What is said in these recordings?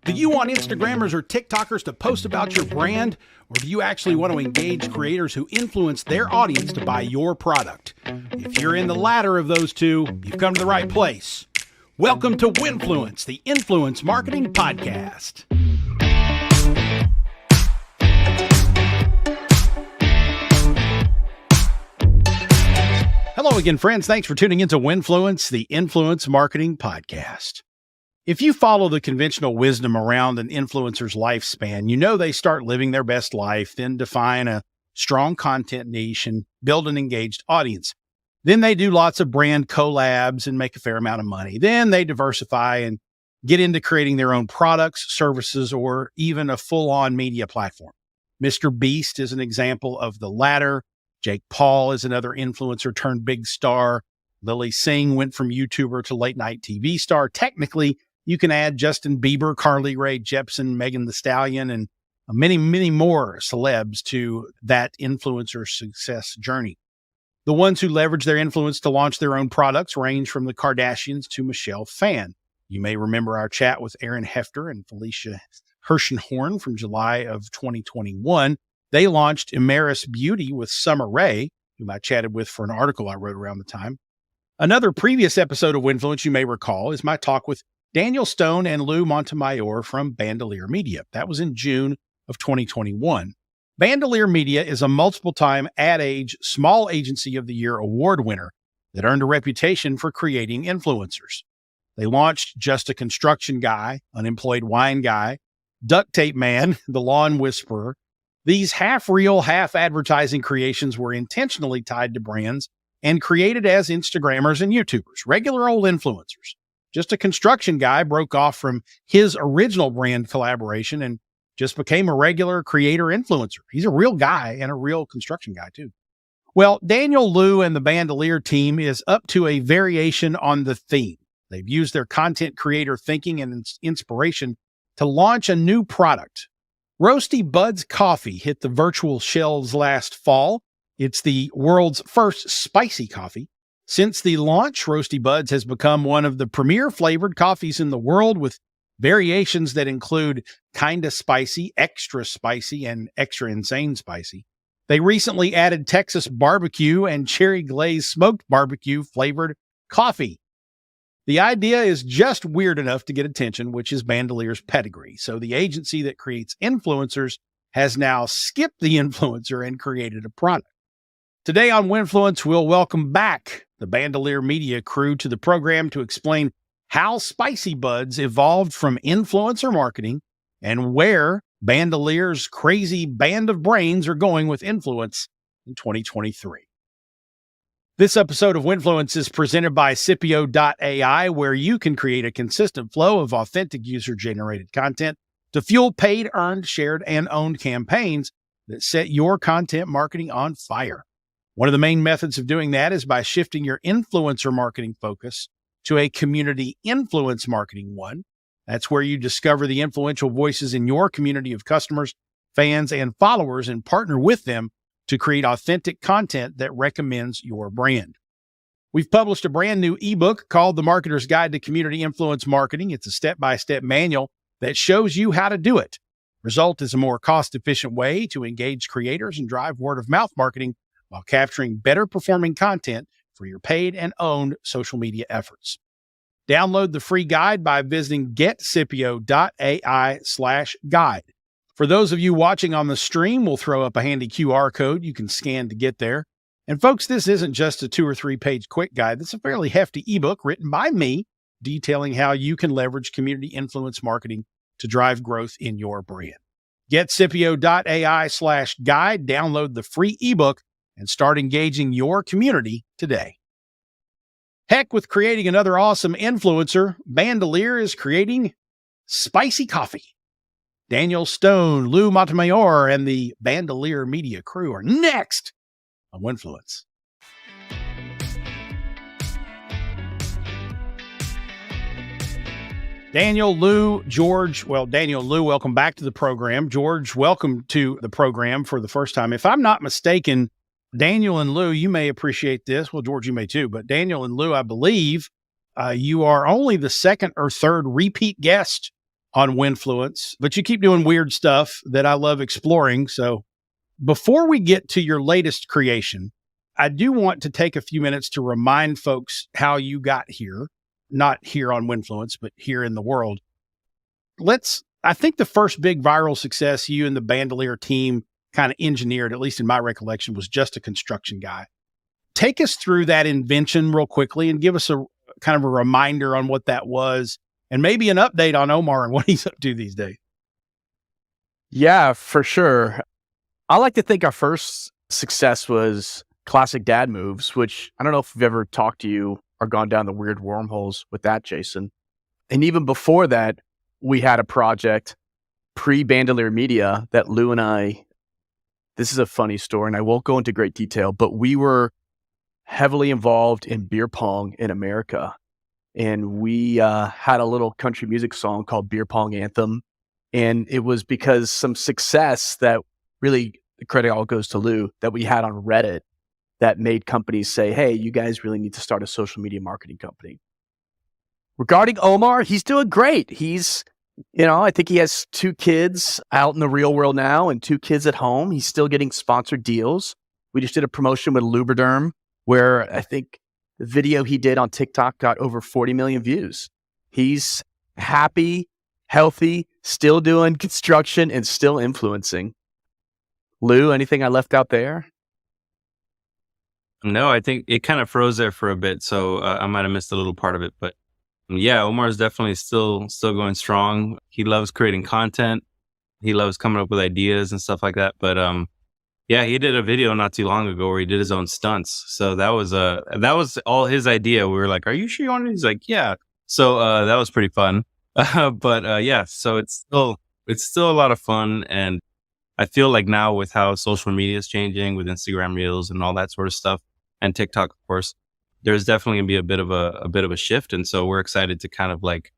Do you want Instagrammers or TikTokers to post about your brand? Or do you actually want to engage creators who influence their audience to buy your product? If you're in the latter of those two, you've come to the right place. Welcome to Winfluence, the Influence Marketing Podcast. Hello again, friends. Thanks for tuning into Winfluence, the Influence Marketing Podcast. If you follow the conventional wisdom around an influencer's lifespan, you know they start living their best life, then define a strong content niche and build an engaged audience. Then they do lots of brand collabs and make a fair amount of money. Then they diversify and get into creating their own products, services, or even a full-on media platform. Mr. Beast is an example of the latter. Jake Paul is another influencer turned big star. Lily Singh went from YouTuber to late night TV star. Technically, you can add Justin Bieber, Carly Rae Jepsen, Megan Thee Stallion, and many, many more celebs to that influencer success journey. The ones who leverage their influence to launch their own products range from the Kardashians to Michelle Phan. You may remember our chat with Aaron Hefter and Felicia Hershenhorn from July of 2021. They launched Imaris Beauty with Summer Rae, whom I chatted with for an article I wrote around the time. Another previous episode of Winfluence you may recall is my talk with Daniel Stone and Lou Montemayor from Bandolier Media. That was in June of 2021. Bandolier Media is a multiple-time AdAge Small Agency of the Year award winner that earned a reputation for creating influencers. They launched Just a Construction Guy, Unemployed Wine Guy, Duct Tape Man, The Lawn Whisperer. These half-real, half-advertising creations were intentionally tied to brands and created as Instagrammers and YouTubers, regular old influencers. Just a Construction Guy broke off from his original brand collaboration and just became a regular creator influencer. He's a real guy and a real construction guy, too. Well, Daniel Lou and the Bandolier team is up to a variation on the theme. They've used their content creator thinking and inspiration to launch a new product. Roasty Buds coffee hit the virtual shelves last fall. It's the world's first spicy coffee. Since the launch, Roasty Buds has become one of the premier flavored coffees in the world, with variations that include kinda spicy, and extra insane spicy. They recently added Texas barbecue and cherry glazed smoked barbecue flavored coffee. The idea is just weird enough to get attention, which is Bandolier's pedigree. So the agency that creates influencers has now skipped the influencer and created a product. Today on Winfluence, we'll welcome back the Bandolier Media crew to the program to explain how Spicy Buds evolved from influencer marketing and where Bandolier's crazy band of brains are going with influence in 2023. This episode of Winfluence is presented by Scipio.ai, where you can create a consistent flow of authentic user-generated content to fuel paid, earned, shared, and owned campaigns that set your content marketing on fire. One of the main methods of doing that is by shifting your influencer marketing focus to a community influence marketing one. That's where you discover the influential voices in your community of customers, fans, and followers and partner with them to create authentic content that recommends your brand. We've published a brand new ebook called The Marketer's Guide to Community Influence Marketing. It's a step-by-step manual that shows you how to do it. Result is a more cost-efficient way to engage creators and drive word-of-mouth marketing while capturing better performing content for your paid and owned social media efforts. Download the free guide by visiting getscipio.ai/guide. For those of you watching on the stream, we'll throw up a handy QR code you can scan to get there. And folks, this isn't just a 2 or 3 page quick guide. It's a fairly hefty ebook written by me detailing how you can leverage community influence marketing to drive growth in your brand. Getscipio.ai/guide, download the free ebook and start engaging your community today. Heck, with creating another awesome influencer, Bandolier is creating spicy coffee. Daniel Stone, Lou Montemayor, and the Bandolier Media crew are next on Winfluence. Daniel, Lou, George. Well, Daniel, Lou, welcome back to the program. George, welcome to the program for the first time. If I'm not mistaken, Daniel and Lou, you may appreciate this. Well, George, you may too. But Daniel and Lou, I believe you are only the second or third repeat guest on Winfluence, but you keep doing weird stuff that I love exploring. So before we get to your latest creation, I do want to take a few minutes to remind folks how you got here, not here on Winfluence, but here in the world. I think the first big viral success you and the Bandolier team kind of engineered, at least in my recollection, was Just a Construction Guy. Take us through that invention real quickly and give us a kind of a reminder on what that was and maybe an update on Omar and what he's up to these days. Yeah, for sure. I like to think our first success was Classic Dad Moves, which I don't know if we've ever talked to you or gone down the weird wormholes with that, Jason. And even before that, we had a project pre-Bandolier Media that Lou and I, this is a funny story and I won't go into great detail, but we were heavily involved in beer pong in America. And we had a little country music song called Beer Pong Anthem. And it was because some success that really, the credit all goes to Lou, that we had on Reddit that made companies say, hey, you guys really need to start a social media marketing company. Regarding Omar, he's doing great. He's, I think he has 2 kids out in the real world now and 2 kids at home. He's still getting sponsored deals. We just did a promotion with Lubriderm where I think the video he did on TikTok got over 40 million views. He's happy, healthy, still doing construction and still influencing. Lou, anything I left out there? No, I think it kind of froze there for a bit, so I might have missed a little part of it. But yeah, Omar's definitely still going strong. He loves creating content. He loves coming up with ideas and stuff like that. But yeah, he did a video not too long ago where he did his own stunts. So that was all his idea. We were like, "Are you sure you want it?" He's like, "Yeah." So that was pretty fun. But yeah, so it's still a lot of fun, and I feel like now with how social media is changing with Instagram Reels and all that sort of stuff, and TikTok, of course, there's definitely gonna be a bit of a shift. And so we're excited to kind of like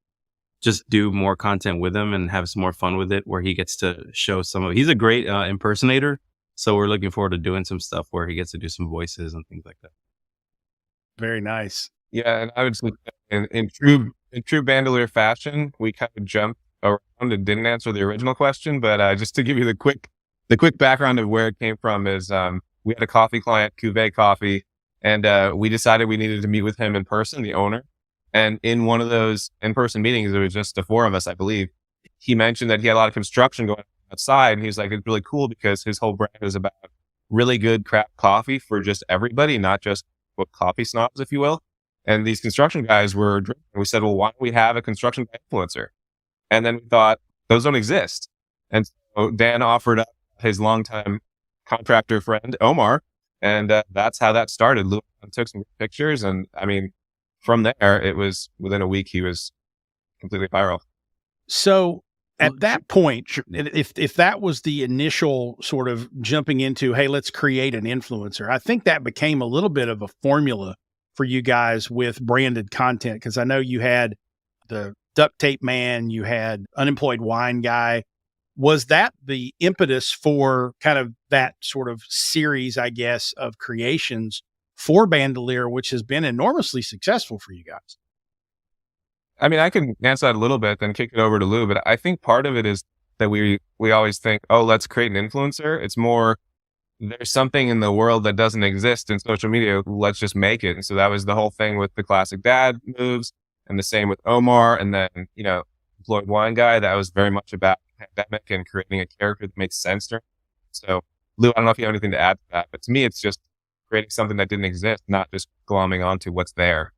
just do more content with him and have some more fun with it, where he gets to show he's a great impersonator. So we're looking forward to doing some stuff where he gets to do some voices and things like that. Very nice. Yeah, and I would say in true Bandolier fashion, we kind of jumped around and didn't answer the original question. But just to give you the quick background of where it came from is we had a coffee client, Cuvée Coffee, and we decided we needed to meet with him in person, the owner. And in one of those in-person meetings, there was just the 4 of us, I believe. He mentioned that he had a lot of construction going on outside, and he was like, it's really cool because his whole brand is about really good craft coffee for just everybody, not just coffee snobs, if you will. And these construction guys were drinking. We said, well, why don't we have a construction influencer? And then we thought, those don't exist. And so Dan offered up his longtime contractor friend, Omar, and that's how that started. Lou took some pictures, and I mean, from there, it was within a week, he was completely viral. So at that point, if that was the initial sort of jumping into, hey, let's create an influencer, I think that became a little bit of a formula for you guys with branded content. Because I know you had the duct tape man, you had unemployed wine guy. Was that the impetus for kind of that sort of series, I guess, of creations for Bandolier, which has been enormously successful for you guys? I mean, I can answer that a little bit, then kick it over to Lou, but I think part of it is that we always think, oh, let's create an influencer. It's more, there's something in the world that doesn't exist in social media. Let's just make it. And so that was the whole thing with the Classic Dad Moves, and the same with Omar. And then, Employed Wine Guy, that was very much about pandemic and creating a character that makes sense to him. So Lou, I don't know if you have anything to add to that, but to me, it's just creating something that didn't exist, not just glomming onto what's there.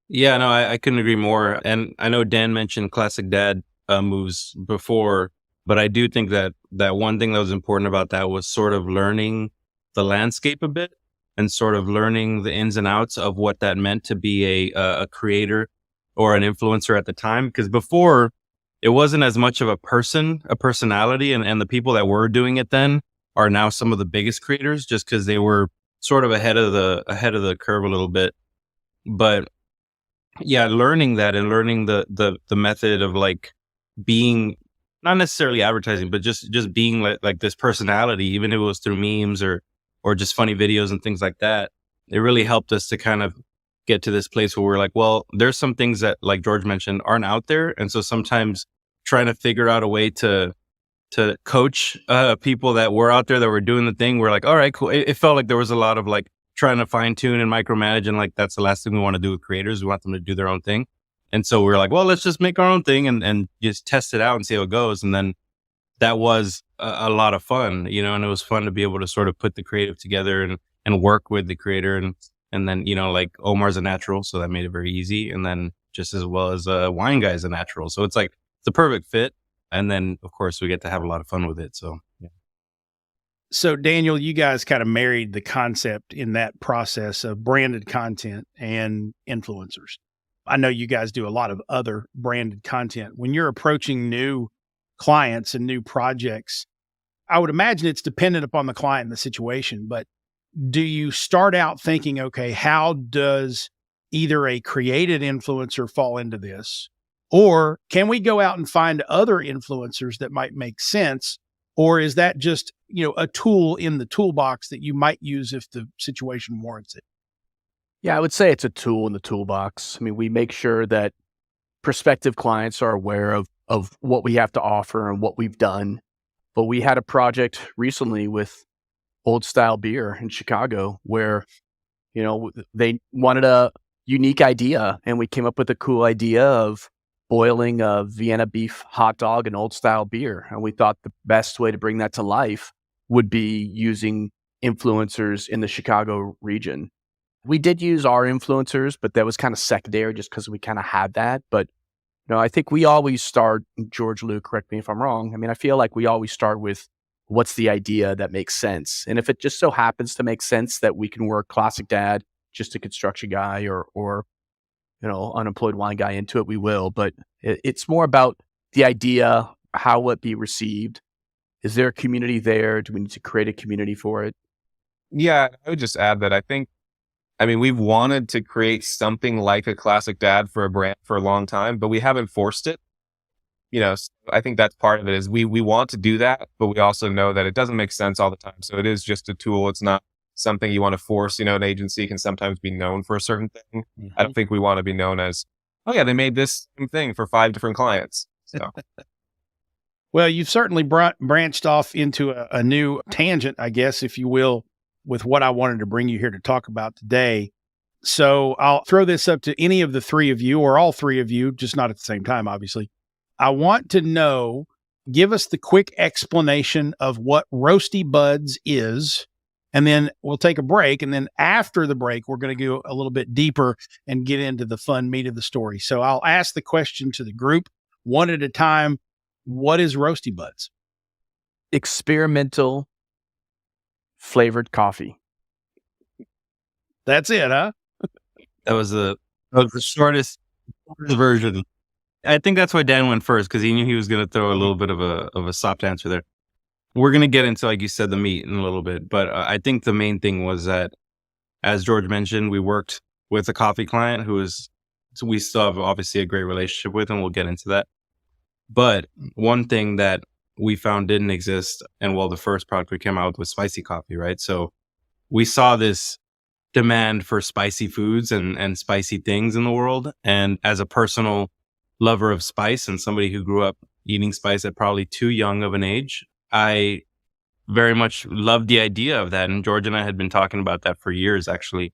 Yeah, no, I couldn't agree more. And I know Dan mentioned Classic Dad Moves before, but I do think that one thing that was important about that was sort of learning the landscape a bit and sort of learning the ins and outs of what that meant to be a creator or an influencer at the time. Because before, it wasn't as much of a personality, and the people that were doing it then are now some of the biggest creators, just because they were sort of ahead of the curve a little bit. But yeah, learning that and learning the method of like being not necessarily advertising, but just being like this personality, even if it was through memes or just funny videos and things like that, it really helped us to kind of get to this place where we're like, well, there's some things that, like George mentioned, aren't out there. And so sometimes trying to figure out a way to coach people that were out there that were doing the thing. We're like, all right, cool. It felt like there was a lot of like trying to fine tune and micromanage, and like that's the last thing we want to do with creators. We want them to do their own thing. And so we were like, well, let's just make our own thing and just test it out and see how it goes. And then that was a lot of fun, you know, and it was fun to be able to sort of put the creative together and work with the creator. And then, you know, like Omar's a natural, so that made it very easy. And then just as well as Wine Guy's a natural. So it's like, it's a perfect fit. And then, of course, we get to have a lot of fun with it. So, yeah. So, Daniel, you guys kind of married the concept in that process of branded content and influencers. I know you guys do a lot of other branded content. When you're approaching new clients and new projects, I would imagine it's dependent upon the client and the situation, but do you start out thinking, okay, how does either a created influencer fall into this? Or can we go out and find other influencers that might make sense? Or is that just, you know, a tool in the toolbox that you might use if the situation warrants it? Yeah, I would say it's a tool in the toolbox. I mean, we make sure that prospective clients are aware of what we have to offer and what we've done. But we had a project recently with Old Style Beer in Chicago where, you know, they wanted a unique idea, and we came up with a cool idea of boiling a Vienna beef hot dog and Old Style beer. And we thought the best way to bring that to life would be using influencers in the Chicago region. We did use our influencers, but that was kind of secondary just because we kind of had that. But you know, I think we always start, George Lou, correct me if I'm wrong. I mean, I feel like we always start with what's the idea that makes sense. And if it just so happens to make sense that we can work Classic Dad, just a construction guy, or you know, unemployed wine guy into it, we will. But it's more about the idea, how will it be received? Is there a community there? Do we need to create a community for it? Yeah, I would just add that I mean, we've wanted to create something like a Classic Dad for a brand for a long time, but we haven't forced it. You know, so I think that's part of it is we want to do that, but we also know that it doesn't make sense all the time. So it is just a tool. It's not something you want to force. You know, an agency can sometimes be known for a certain thing. Mm-hmm. I don't think we want to be known as, oh yeah, they made this same thing for 5 different clients. So. Well, you've certainly branched off into a new tangent, I guess, if you will, with what I wanted to bring you here to talk about today. So I'll throw this up to any of the three of you, or all three of you, just not at the same time, obviously. I want to know, give us the quick explanation of what Roasty Buds is, and then we'll take a break. And then after the break, we're going to go a little bit deeper and get into the fun meat of the story. So I'll ask the question to the group one at a time. What is Roasty Buds? Experimental flavored coffee. That's it, huh? That was the shortest version. I think that's why Dan went first, because he knew he was going to throw a little bit of a soft answer there. We're going to get into, like you said, the meat in a little bit. But I think the main thing was that, as George mentioned, we worked with a coffee client we still have obviously a great relationship with, and we'll get into that. But one thing that we found didn't exist, and the first product we came out with was spicy coffee, right? So we saw this demand for spicy foods and spicy things in the world. And as a personal lover of spice and somebody who grew up eating spice at probably too young of an age, I very much loved the idea of that. And George and I had been talking about that for years, actually.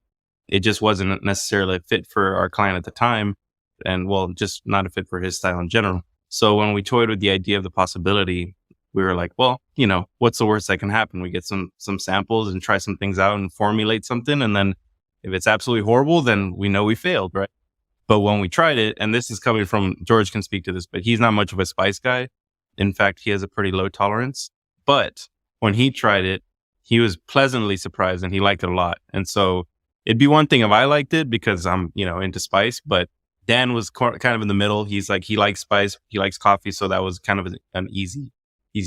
It just wasn't necessarily a fit for our client at the time. And just not a fit for his style in general. So when we toyed with the idea of the possibility, we were like, well, you know, what's the worst that can happen? We get some samples and try some things out and formulate something. And then if it's absolutely horrible, then we know we failed, right? But when we tried it, and this is coming from, George can speak to this, but he's not much of a spice guy. In fact, he has a pretty low tolerance. But when he tried it, he was pleasantly surprised and he liked it a lot. And so it'd be one thing if I liked it because I'm, you know, into spice, but Dan was kind of in the middle. He's like, he likes spice, he likes coffee. So that was kind of an easy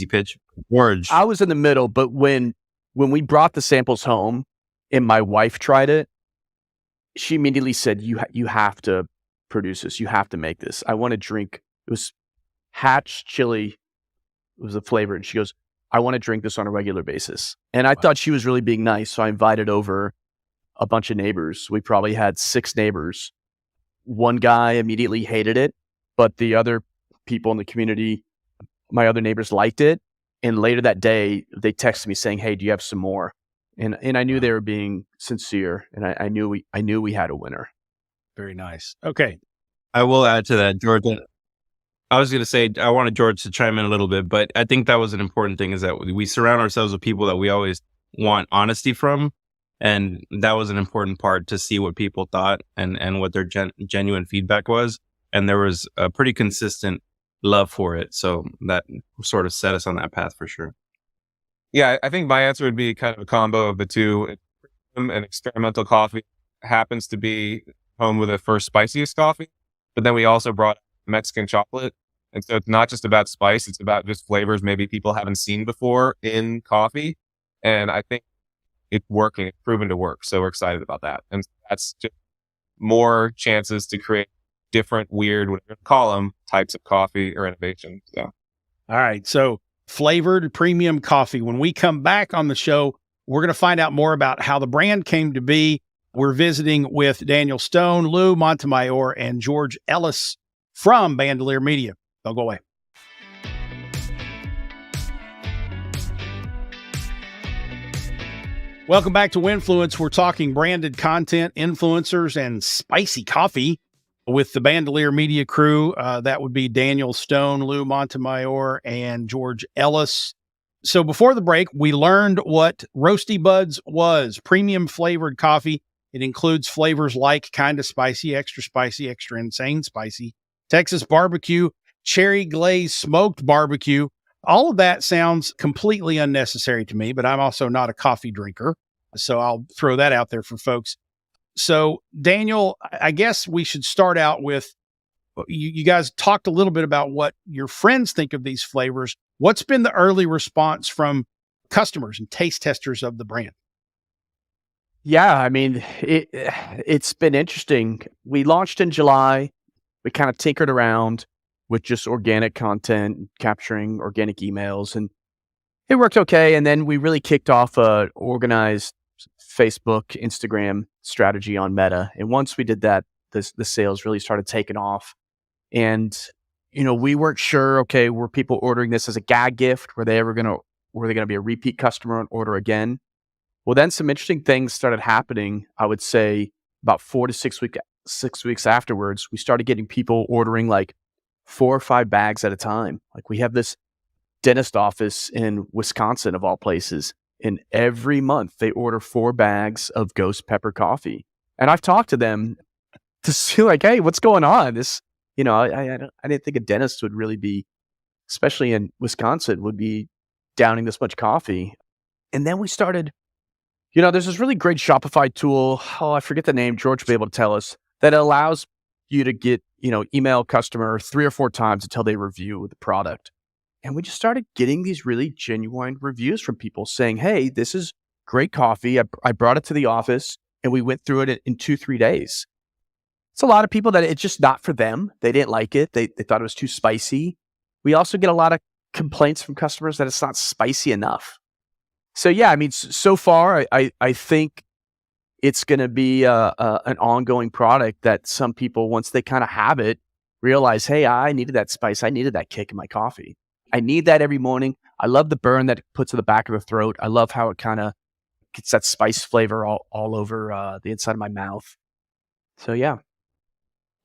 pitch. George. I was in the middle, but when we brought the samples home and my wife tried it, she immediately said, you have to produce this. You have to make this. I want to drink. It was Hatch chili. It was the flavor. And she goes, I want to drink this on a regular basis. And I thought she was really being nice. So I invited over a bunch of neighbors. We probably had 6 neighbors. One guy immediately hated it, but the other people in the community, my other neighbors liked it. And later that day, they texted me saying, "Hey, do you have some more?" And I knew they were being sincere, and I knew we had a winner. Very nice. Okay. I will add to that, George. I was going to say, I wanted George to chime in a little bit, but I think that was an important thing, is that we surround ourselves with people that we always want honesty from. And that was an important part, to see what people thought and what their genuine feedback was. And there was a pretty consistent love for it. So that sort of set us on that path for sure. Yeah, I think my answer would be kind of a combo of the two. An experimental coffee happens to be home with the first spiciest coffee, but then we also brought Mexican chocolate. And so it's not just about spice, it's about just flavors maybe people haven't seen before in coffee. And I think it's working, it's proven to work. So we're excited about that. And that's just more chances to create different, weird, whatever you call them, types of coffee or innovation. So. All right. So flavored premium coffee. When we come back on the show, we're going to find out more about how the brand came to be. We're visiting with Daniel Stone, Lou Montemayor, and George Ellis from Bandolier Media. Don't go away. Welcome back to Winfluence. We're talking branded content, influencers, and spicy coffee with the Bandolier Media crew. That would be Daniel Stone, Lou Montemayor, and George Ellis. So before the break, we learned what Roasty Buds was. Premium flavored coffee. It includes flavors like kind of spicy, extra insane spicy, Texas barbecue, cherry glazed smoked barbecue. All of that sounds completely unnecessary to me, but I'm also not a coffee drinker. So I'll throw that out there for folks. So Daniel, I guess we should start out with, you guys talked a little bit about what your friends think of these flavors. What's been the early response from customers and taste testers of the brand? Yeah, I mean, it's been interesting. We launched in July. We kind of tinkered around with just organic content, capturing organic emails, and it worked okay. And then we really kicked off a organized Facebook, Instagram strategy on Meta. And once we did that, the sales really started taking off. And, we weren't sure, okay, were people ordering this as a gag gift? Were they going to be a repeat customer and order again? Well, then some interesting things started happening. I would say about 4 to 6 weeks afterwards, we started getting people ordering like 4 or 5 bags at a time. Like, we have this dentist office in Wisconsin, of all places, and every month they order 4 bags of ghost pepper coffee. And I've talked to them to see like, hey, what's going on? This, I didn't think a dentist would really be, especially in Wisconsin, would be downing this much coffee. And then we started, there's this really great Shopify tool. Oh, I forget the name. George will be able to tell us, that allows you to get, email customer 3 or 4 times until they review the product. And we just started getting these really genuine reviews from people saying, hey, this is great coffee. I brought it to the office and we went through it in 2-3 days. It's a lot of people that it's just not for them. They didn't like it. They thought it was too spicy. We also get a lot of complaints from customers that it's not spicy enough. So yeah, I mean, so far, I think it's going to be an ongoing product that some people, once they kind of have it, realize, hey, I needed that spice. I needed that kick in my coffee. I need that every morning. I love the burn that it puts to the back of the throat. I love how it kind of gets that spice flavor all over the inside of my mouth. So yeah.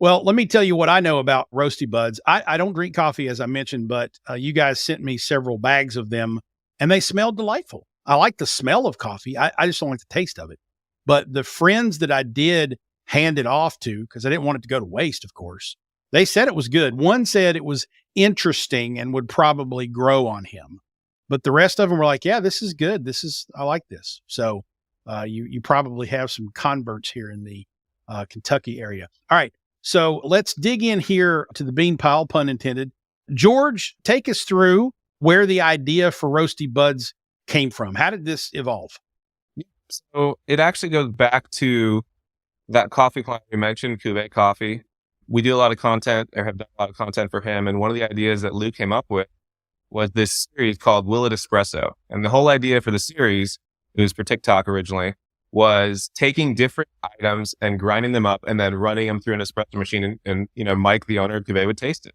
Well, let me tell you what I know about Roasty Buds. I don't drink coffee, as I mentioned, but you guys sent me several bags of them, and they smelled delightful. I like the smell of coffee. I just don't like the taste of it. But the friends that I did hand it off to, because I didn't want it to go to waste, of course, they said it was good. One said it was interesting and would probably grow on him. But the rest of them were like, yeah, this is good. I like this. So you probably have some converts here in the Kentucky area. All right. So let's dig in here to the bean pile, pun intended. George, take us through where the idea for Roasty Buds came from. How did this evolve? So it actually goes back to that coffee client we mentioned, Cuvée Coffee. We do a lot of content, or have done a lot of content for him. And one of the ideas that Lou came up with was this series called Will It Espresso. And the whole idea for the series, it was for TikTok originally, was taking different items and grinding them up and then running them through an espresso machine and Mike, the owner of Cuvée, would taste it.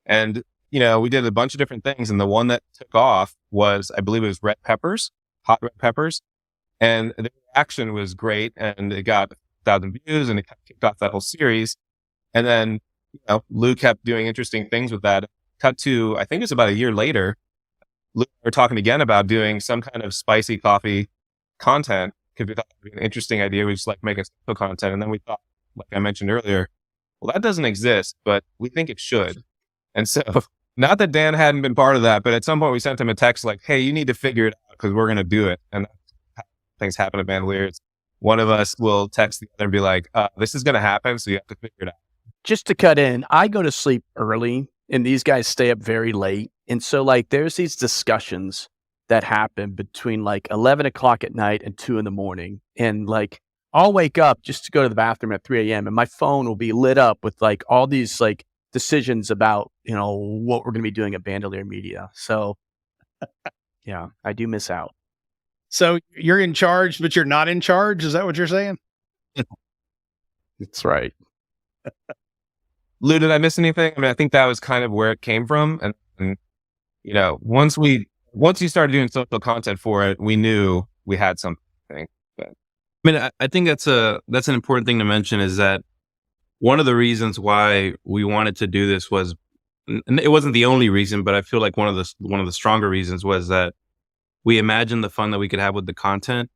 And, we did a bunch of different things. And the one that took off was, I believe it was red peppers, hot red peppers. And the reaction was great. And it got 1,000 views and it kicked off that whole series. And then, Lou kept doing interesting things with that. Cut to, I think it was about a year later, Lou and I were talking again about doing some kind of spicy coffee content because we thought it would be an interesting idea. We just like making simple content. And then we thought, like I mentioned earlier, well, that doesn't exist, but we think it should. And so, not that Dan hadn't been part of that, but at some point we sent him a text like, hey, you need to figure it out because we're going to do it. And things happen at Bandolier. It's one of us will text the other and be like, this is going to happen, so you have to figure it out. Just to cut in, I go to sleep early and these guys stay up very late. And so like there's these discussions that happen between like 11 o'clock at night and 2 a.m. And like I'll wake up just to go to the bathroom at 3 a.m. and my phone will be lit up with like all these like decisions about, what we're going to be doing at Bandolier Media. So yeah, I do miss out. So you're in charge, but you're not in charge. Is that what you're saying? That's right. Lou, did I miss anything? I mean, I think that was kind of where it came from. And once you started doing social content for it, we knew we had something. But I mean, I think that's an important thing to mention is that one of the reasons why we wanted to do this was, and it wasn't the only reason, but I feel like one of the stronger reasons was that we imagined the fun that we could have with the content.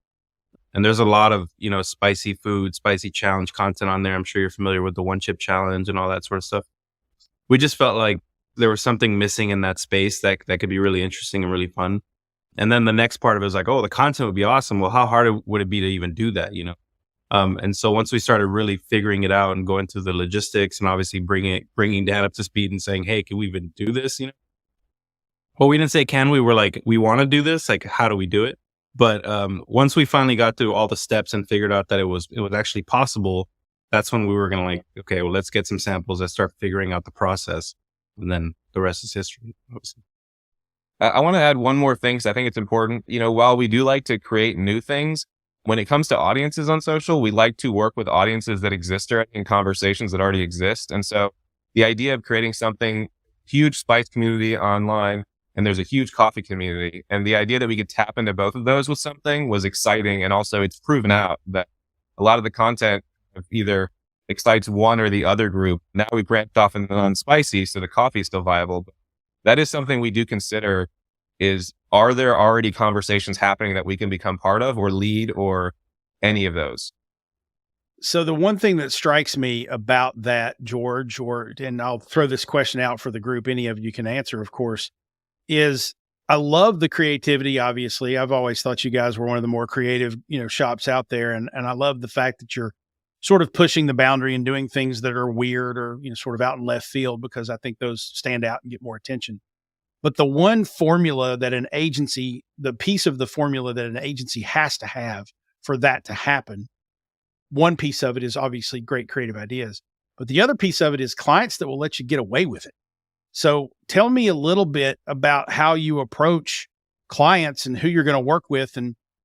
And there's a lot of, spicy food, spicy challenge content on there. I'm sure you're familiar with the one chip challenge and all that sort of stuff. We just felt like there was something missing in that space that could be really interesting and really fun. And then the next part of it was like, oh, the content would be awesome. Well, how hard would it be to even do that, And so once we started really figuring it out and going through the logistics and obviously bringing Dan up to speed and saying, hey, can we even do this? Well, we didn't say, can we? We're like, we want to do this. Like, how do we do it? But once we finally got through all the steps and figured out that it was actually possible, that's when we were going to like, okay, well, let's get some samples. Let's start figuring out the process. And then the rest is history, obviously. I want to add one more thing because I think it's important. While we do like to create new things, when it comes to audiences on social, we like to work with audiences that exist already in conversations that already exist. And so the idea of creating something, huge spice community online, and there's a huge coffee community. And the idea that we could tap into both of those with something was exciting. And also it's proven out that a lot of the content either excites one or the other group. Now we branched off into non-spicy, so the coffee is still viable. But that is something we do consider is, are there already conversations happening that we can become part of or lead or any of those? So the one thing that strikes me about that, George, and I'll throw this question out for the group, any of you can answer, of course, is I love the creativity. Obviously, I've always thought you guys were one of the more creative, shops out there. And I love the fact that you're sort of pushing the boundary and doing things that are weird or, sort of out in left field, because I think those stand out and get more attention. But the one formula that the piece of the formula that an agency has to have for that to happen, one piece of it is obviously great creative ideas, but the other piece of it is clients that will let you get away with it. So tell me a little bit about how you approach clients and who you're going to work with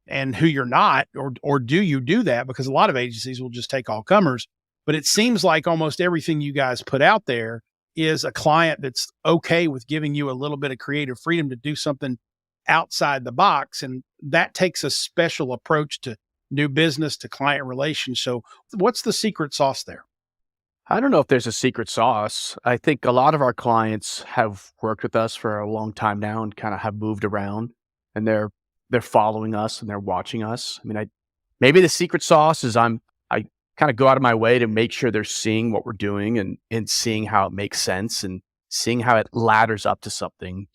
and who you're not, or do you do that? Because a lot of agencies will just take all comers, but it seems like almost everything you guys put out there is a client that's okay with giving you a little bit of creative freedom to do something outside the box. And that takes a special approach to new business, to client relations. So what's the secret sauce there? I don't know if there's a secret sauce. I think a lot of our clients have worked with us for a long time now and kind of have moved around, and they're following us and they're watching us. I mean, maybe the secret sauce is I kind of go out of my way to make sure they're seeing what we're doing and seeing how it makes sense and seeing how it ladders up to something.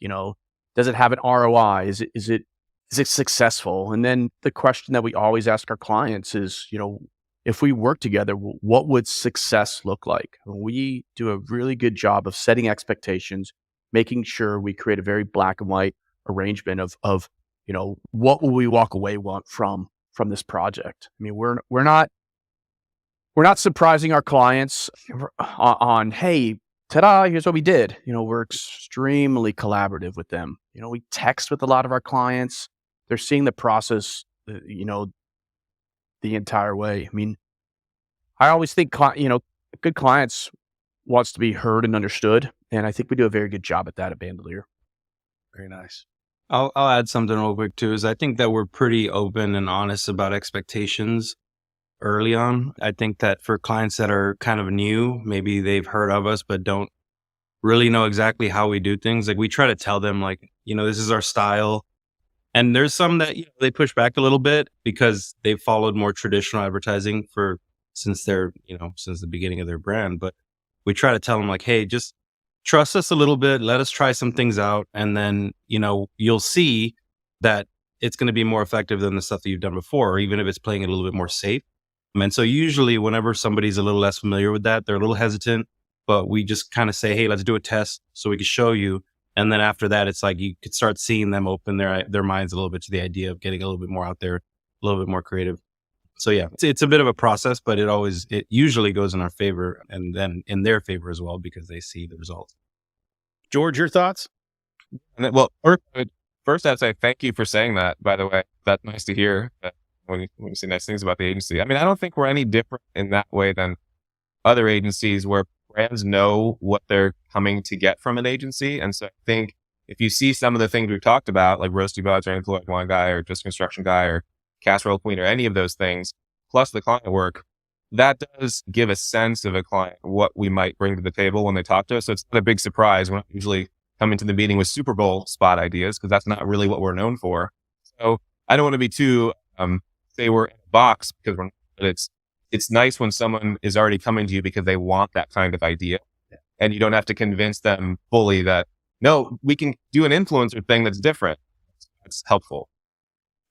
Does it have an ROI? Is it successful? And then the question that we always ask our clients is, if we work together, what would success look like? We do a really good job of setting expectations, making sure we create a very black and white arrangement of what will we walk away from this project? I mean, we're not surprising our clients on, hey, ta-da, here's what we did. We're extremely collaborative with them. We text with a lot of our clients. They're seeing the process, the entire way. I mean, I always think, good clients wants to be heard and understood. And I think we do a very good job at that at Bandolier. Very nice. I'll add something real quick too, is I think that we're pretty open and honest about expectations early on. I think that for clients that are kind of new, maybe they've heard of us, but don't really know exactly how we do things. Like we try to tell them like, this is our style. And there's some that they push back a little bit because they've followed more traditional advertising since the beginning of their brand. But we try to tell them like, hey, just trust us a little bit. Let us try some things out. And then, you'll see that it's going to be more effective than the stuff that you've done before, or even if it's playing it a little bit more safe. And so usually whenever somebody's a little less familiar with that, they're a little hesitant, but we just kind of say, hey, let's do a test so we can show you. And then after that, it's like you could start seeing them open their minds a little bit to the idea of getting a little bit more out there, a little bit more creative. So yeah, it's a bit of a process, but it usually goes in our favor and then in their favor as well because they see the results. George, your thoughts? Well, first I'd say thank you for saying that, by the way. That's nice to hear that when you say nice things about the agency. I mean, I don't think we're any different in that way than other agencies where brands know what they're coming to get from an agency. And so I think if you see some of the things we've talked about, like Roasty Buds or Influence Wine Guy or Just Construction Guy or Casserole Queen or any of those things, plus the client work, that does give a sense of a client, what we might bring to the table when they talk to us. So it's not a big surprise. We're not usually coming to the meeting with Super Bowl spot ideas because that's not really what we're known for. So I don't want to be too, say we're in a box because we're not, but it's nice when someone is already coming to you because they want that kind of idea. And you don't have to convince them fully that, no, we can do an influencer thing that's different. It's helpful.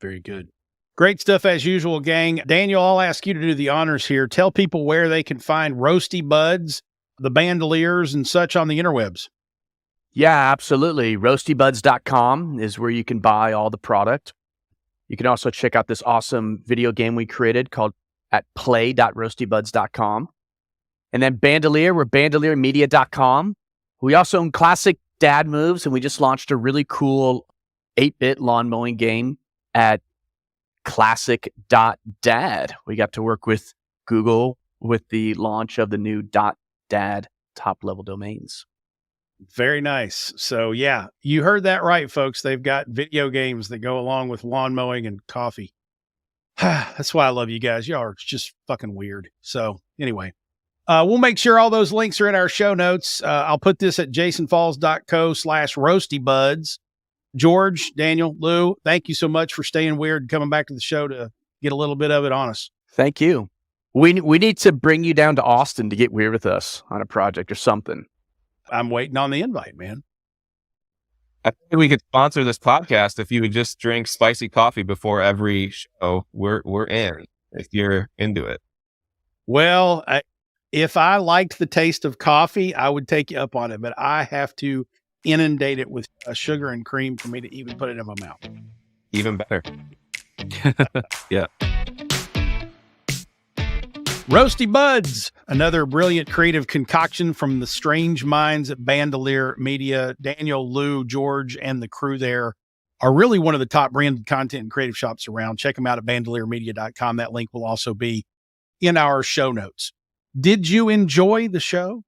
Very good. Great stuff as usual, gang. Daniel, I'll ask you to do the honors here. Tell people where they can find Roasty Buds, the Bandoliers, and such on the interwebs. Yeah, absolutely. RoastyBuds.com is where you can buy all the product. You can also check out this awesome video game we created called at play.roastybuds.com. And then Bandolier, we're bandoliermedia.com. We also own Classic Dad Moves, and we just launched a really cool 8-bit lawn mowing game at classic.dad. We got to work with Google with the launch of the new .dad top-level domains. Very nice. So yeah, you heard that right, folks. They've got video games that go along with lawn mowing and coffee. That's why I love you guys. Y'all are just fucking weird. So anyway, we'll make sure all those links are in our show notes. I'll put this at jasonfalls.co/roastybuds. George, Daniel, Lou, thank you so much for staying weird and coming back to the show to get a little bit of it on us. Thank you. We need to bring you down to Austin to get weird with us on a project or something. I'm waiting on the invite, man. I think we could sponsor this podcast if you would just drink spicy coffee before every show. We're in if you're into it. Well, if I liked the taste of coffee, I would take you up on it, but I have to inundate it with sugar and cream for me to even put it in my mouth. Even better. Yeah. Roasty Buds, another brilliant creative concoction from the strange minds at Bandolier Media. Daniel, Lou, George, and the crew there are really one of the top branded content and creative shops around. Check them out at bandoliermedia.com. That link will also be in our show notes. Did you enjoy the show?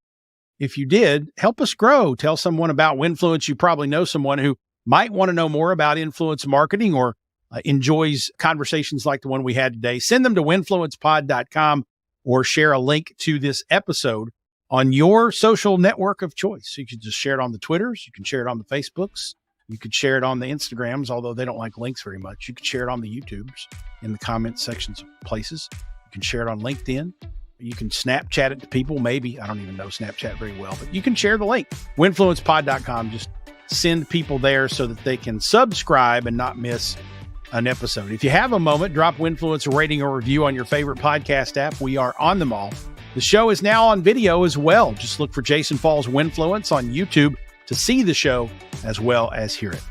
If you did, help us grow. Tell someone about Winfluence. You probably know someone who might want to know more about influence marketing or enjoys conversations like the one we had today. Send them to winfluencepod.com or share a link to this episode on your social network of choice. You can just share it on the Twitters. You can share it on the Facebooks. You could share it on the Instagrams, although they don't like links very much. You could share it on the YouTubes in the comment sections of places. You can share it on LinkedIn. You can Snapchat it to people, maybe. I don't even know Snapchat very well, but you can share the link. Winfluencepod.com. Just send people there so that they can subscribe and not miss an episode. If you have a moment, drop Winfluence a rating or review on your favorite podcast app. We are on them all. The show is now on video as well. Just look for Jason Falls Winfluence on YouTube to see the show as well as hear it.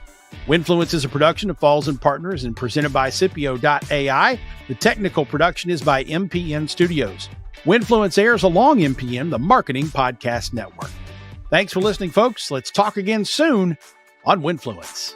Winfluence is a production of Falls & Partners and presented by Scipio.ai. The technical production is by MPN Studios. Winfluence airs along MPN, the Marketing Podcast Network. Thanks for listening, folks. Let's talk again soon on Winfluence.